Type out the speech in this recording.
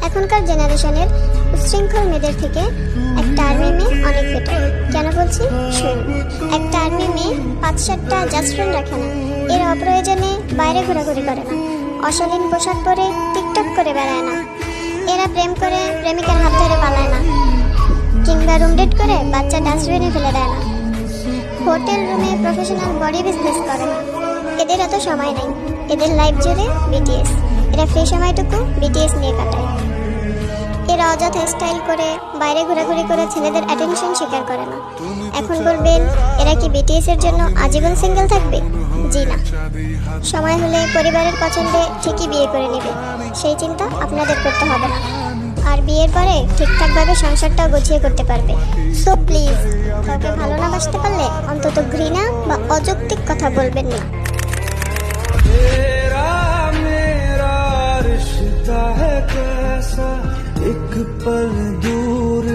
এখনকার জেনারেশনের উচ্ছৃঙ্খল মেয়েদের থেকে একটা আর্মি মেয়ে অনেক বেটার। কেন বলছি শুনুন। একটা আর্মি মেয়ে 5-7টা জাস্ট ফ্রেন্ড রাখে না, এর অপ্রয়োজনে বাইরে ঘোরাঘুরি করে না, অশালীন পোশাক পরে টিকটক করে বেড়ায় না, এরা প্রেম করে প্রেমিকার হাত ধরে পালায় না, কিংবা রুম ডেট করে বাচ্চা ডাস্টবিনে ফেলে দেয় না, হোটেল রুমে প্রফেশনাল বডি বিজনেস করে না। এদের এত সময় নেই, এদের লাইফ জুড়ে বিটিএস। এরা ফ্রি সময়টুকু বিটিএস নিয়ে কাটায়। এরা অযথা স্টাইল করে বাইরে ঘোরাঘুরি করে ছেলেদের অ্যাটেনশন স্বীকার করে না। এখন বলবেন এরা কি বিটিএস এর জন্য আজীবন সিঙ্গেল থাকবে? জি না, সময় হলে পরিবারের পছন্দে ঠিকই বিয়ে করে নেবে, সেই চিন্তা আপনাদের করতে হবে না। আর বিয়ের পরে ঠিকঠাকভাবে সংসারটাও গুছিয়ে করতে পারবে। সো প্লিজ, কাউকে ভালো না বাসতে পারলে অন্তত ঘৃণা বা অযৌক্তিক কথা বলবেন না। तेरा मेरा रिश्ता है कैसा, एक पल दूर